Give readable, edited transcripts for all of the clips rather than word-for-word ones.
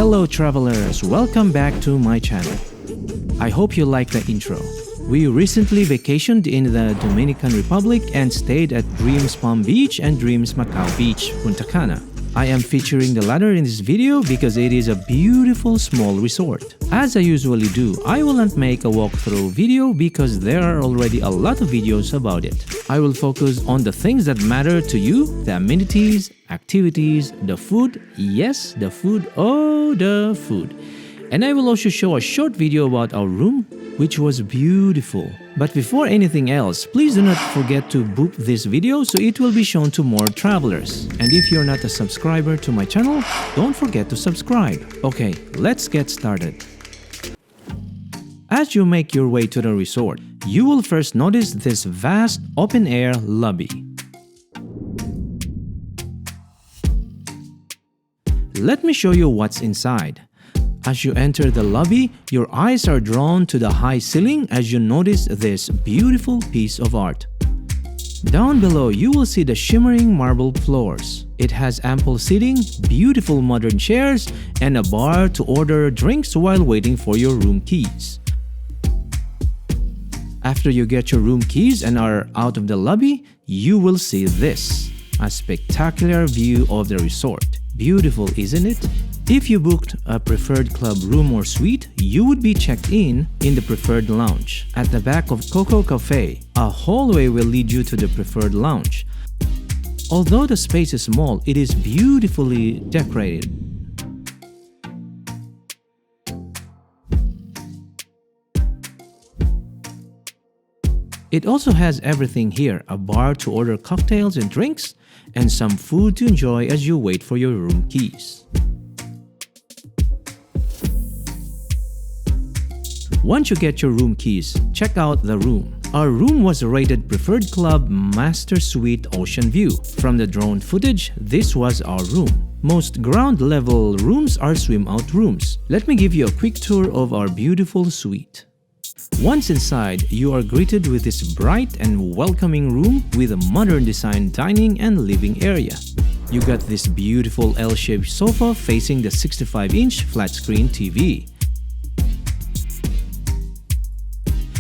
Hello travelers, welcome back to my channel. I hope you like the intro. We recently vacationed in the Dominican Republic and stayed at Dreams Palm Beach and Dreams Macao Beach Punta Cana. I am featuring the latter in this video because it is a beautiful small resort. As I usually do, I will not make a walkthrough video because there are already a lot of videos about it. I will focus on the things that matter to you, the amenities, activities, the food, yes, the food, oh the food. And I will also show a short video about our room, which was beautiful. But before anything else, please do not forget to boop this video so it will be shown to more travelers. And if you're not a subscriber to my channel, don't forget to subscribe. Okay, let's get started. As you make your way to the resort, you will first notice this vast open-air lobby. Let me show you what's inside. As you enter the lobby, your eyes are drawn to the high ceiling as you notice this beautiful piece of art. Down below, you will see the shimmering marble floors. It has ample seating, beautiful modern chairs, and a bar to order drinks while waiting for your room keys. After you get your room keys and are out of the lobby, you will see this, a spectacular view of the resort. Beautiful, isn't it? If you booked a preferred club room or suite, you would be checked in the preferred lounge. At the back of Coco Cafe, a hallway will lead you to the preferred lounge. Although the space is small, it is beautifully decorated. It also has everything here, a bar to order cocktails and drinks, and some food to enjoy as you wait for your room keys. Once you get your room keys, check out the room. Our room was rated Preferred Club Master Suite Ocean View. From the drone footage, this was our room. Most ground-level rooms are swim-out rooms. Let me give you a quick tour of our beautiful suite. Once inside, you are greeted with this bright and welcoming room with a modern design dining and living area. You got this beautiful L-shaped sofa facing the 65-inch flat-screen TV.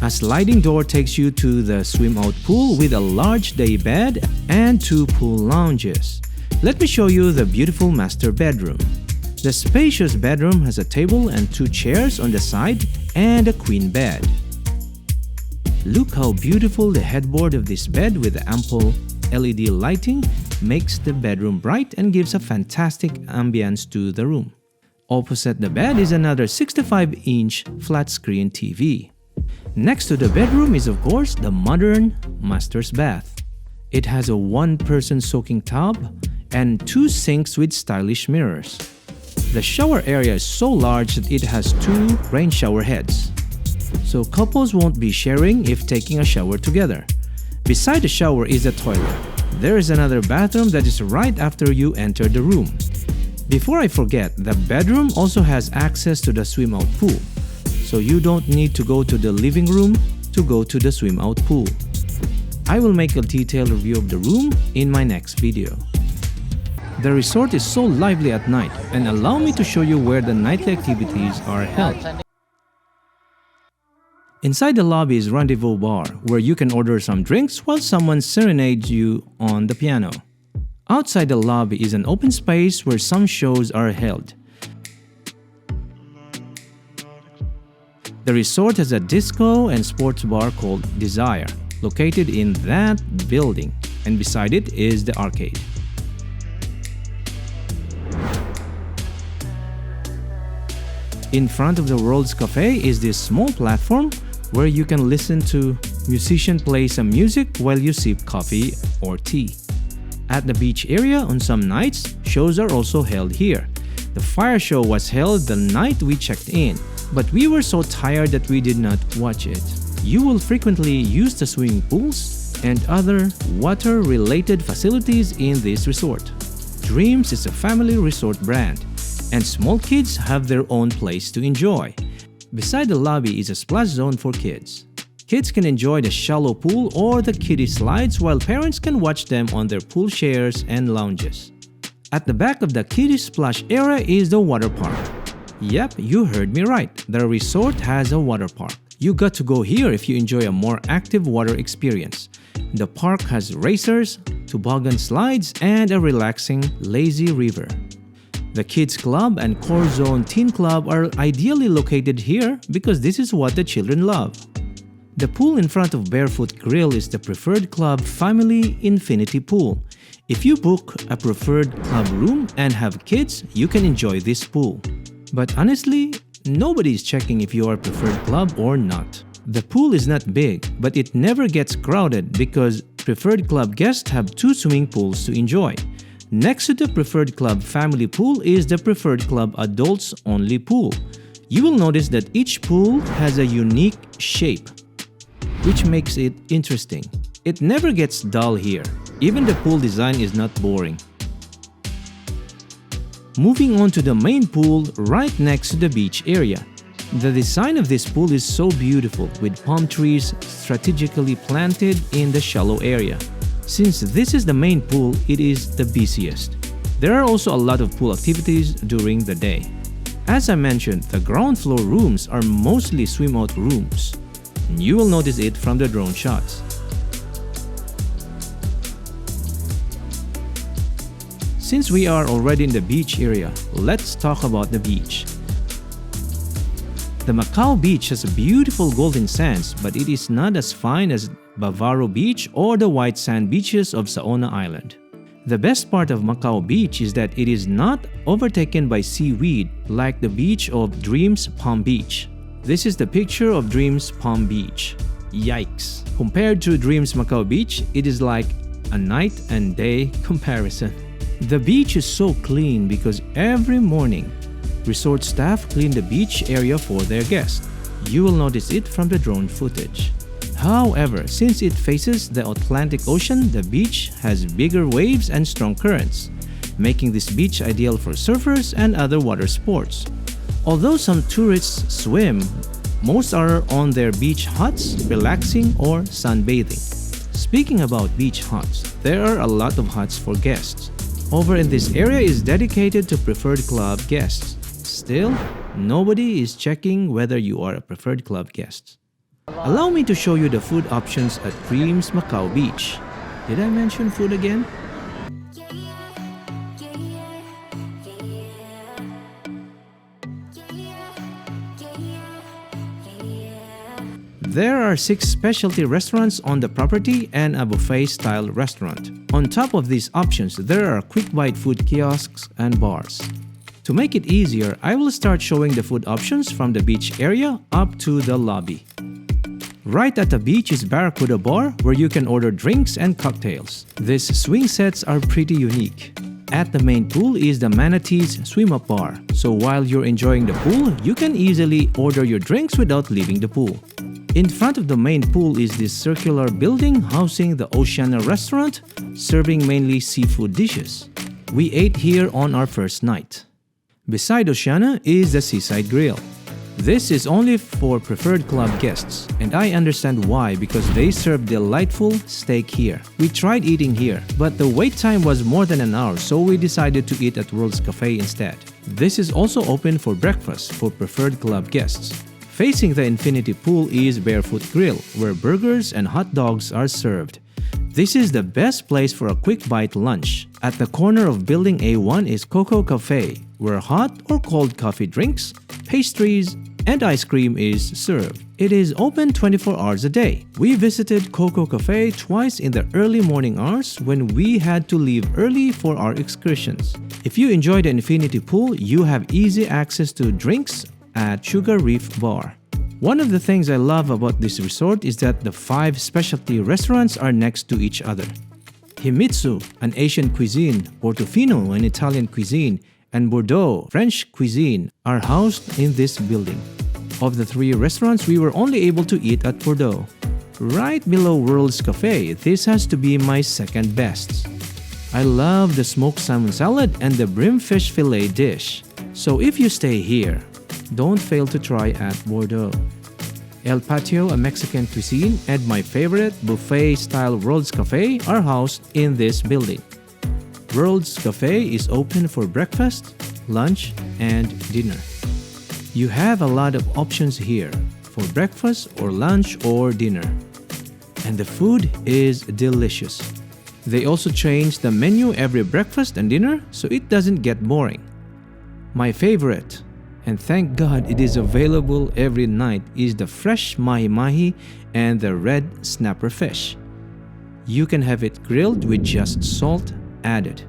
A sliding door takes you to the swim-out pool with a large day bed and two pool lounges. Let me show you the beautiful master bedroom. The spacious bedroom has a table and two chairs on the side and a queen bed. Look how beautiful the headboard of this bed with ample LED lighting makes the bedroom bright and gives a fantastic ambience to the room. Opposite the bed is another 65-inch flat-screen TV. Next to the bedroom is of course the modern master's bath. It has a one-person soaking tub and two sinks with stylish mirrors. The shower area is so large that it has two rain shower heads, so couples won't be sharing if taking a shower together. Beside the shower is a toilet. There is another bathroom that is right after you enter the room. Before I forget, the bedroom also has access to the swim-out pool, so you don't need to go to the living room to go to the swim-out pool. I will make a detailed review of the room in my next video. The resort is so lively at night, and allow me to show you where the nightly activities are held. Inside the lobby is Rendezvous Bar, where you can order some drinks while someone serenades you on the piano. Outside the lobby is an open space where some shows are held. The resort has a disco and sports bar called Desire, located in that building, and beside it is the arcade. In front of the World's Cafe is this small platform where you can listen to musicians play some music while you sip coffee or tea. At the beach area on some nights, shows are also held here. The fire show was held the night we checked in, but we were so tired that we did not watch it. You will frequently use the swimming pools and other water-related facilities in this resort. Dreams is a family resort brand, and small kids have their own place to enjoy. Beside the lobby is a splash zone for kids. Kids can enjoy the shallow pool or the kiddie slides while parents can watch them on their pool chairs and lounges. At the back of the kiddie splash area is the water park. Yep, you heard me right. The resort has a water park. You got to go here if you enjoy a more active water experience. The park has racers, toboggan slides, and a relaxing, lazy river. The Kids Club and Core Zone Teen Club are ideally located here because this is what the children love. The pool in front of Barefoot Grill is the Preferred Club Family Infinity Pool. If you book a Preferred Club room and have kids, you can enjoy this pool. But honestly, nobody is checking if you are Preferred Club or not. The pool is not big, but it never gets crowded because Preferred Club guests have 2 swimming pools to enjoy. Next to the Preferred Club Family Pool is the Preferred Club Adults Only Pool. You will notice that each pool has a unique shape, which makes it interesting. It never gets dull here. Even the pool design is not boring. Moving on to the main pool right next to the beach area. The design of this pool is so beautiful with palm trees strategically planted in the shallow area. Since this is the main pool, it is the busiest. There are also a lot of pool activities during the day. As I mentioned, the ground floor rooms are mostly swim-out rooms. You will notice it from the drone shots. Since we are already in the beach area, let's talk about the beach. The Macao Beach has beautiful golden sands, but it is not as fine as Bavaro Beach or the white sand beaches of Saona Island. The best part of Macao Beach is that it is not overtaken by seaweed like the beach of Dreams Palm Beach. This is the picture of Dreams Palm Beach. Yikes! Compared to Dreams Macao Beach, it is like a night and day comparison. The beach is so clean because every morning, resort staff clean the beach area for their guests. You will notice it from the drone footage. However, since it faces the Atlantic Ocean, the beach has bigger waves and strong currents, making this beach ideal for surfers and other water sports. Although some tourists swim, most are on their beach huts, relaxing or sunbathing. Speaking about beach huts, there are a lot of huts for guests. Over in this area is dedicated to Preferred Club guests. Still, nobody is checking whether you are a Preferred Club guest. Allow me to show you the food options at Dreams Macao Beach. Did I mention food again? There are 6 specialty restaurants on the property and a buffet-style restaurant. On top of these options, there are quick-bite food kiosks and bars. To make it easier, I will start showing the food options from the beach area up to the lobby. Right at the beach is Barracuda Bar, where you can order drinks and cocktails. These swing sets are pretty unique. At the main pool is the Manatee's Swim-Up Bar, so while you're enjoying the pool, you can easily order your drinks without leaving the pool. In front of the main pool is this circular building housing the Oceana restaurant, serving mainly seafood dishes. We ate here on our first night. Beside Oceana is the Seaside Grill. This is only for Preferred Club guests, and I understand why because they serve delightful steak here. We tried eating here, but the wait time was more than an hour, so we decided to eat at World's Cafe instead. This is also open for breakfast for Preferred Club guests. Facing the infinity pool is Barefoot Grill, where burgers and hot dogs are served. This is the best place for a quick bite lunch. At the corner of Building A1 is Coco Cafe, where hot or cold coffee drinks, pastries, and ice cream is served. It is open 24 hours a day. We visited Coco Cafe twice in the early morning hours when we had to leave early for our excursions. If you enjoy the infinity pool, you have easy access to drinks at Sugar Reef Bar. One of the things I love about this resort is that the 5 specialty restaurants are next to each other. Himitsu, an Asian cuisine, Portofino, an Italian cuisine, and Bordeaux, French cuisine, are housed in this building. Of the 3 restaurants, we were only able to eat at Bordeaux. Right below World's Cafe, this has to be my second best. I love the smoked salmon salad and the brimfish fillet dish. So if you stay here, don't fail to try at Bordeaux. El Patio, a Mexican cuisine, and my favorite buffet-style World's Cafe are housed in this building. World's Cafe is open for breakfast, lunch, and dinner. You have a lot of options here for breakfast or lunch or dinner. And the food is delicious. They also change the menu every breakfast and dinner so it doesn't get boring. My favorite, and thank God it is available every night, is the fresh mahi-mahi and the red snapper fish. You can have it grilled with just salt added.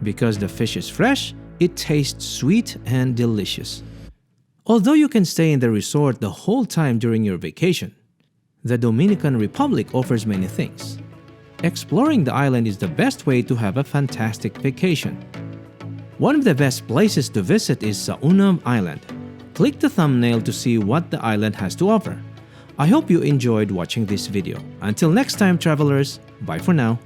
Because the fish is fresh, it tastes sweet and delicious. Although you can stay in the resort the whole time during your vacation, the Dominican Republic offers many things. Exploring the island is the best way to have a fantastic vacation. One of the best places to visit is Saunam Island. Click the thumbnail to see what the island has to offer. I hope you enjoyed watching this video. Until next time, travelers, bye for now.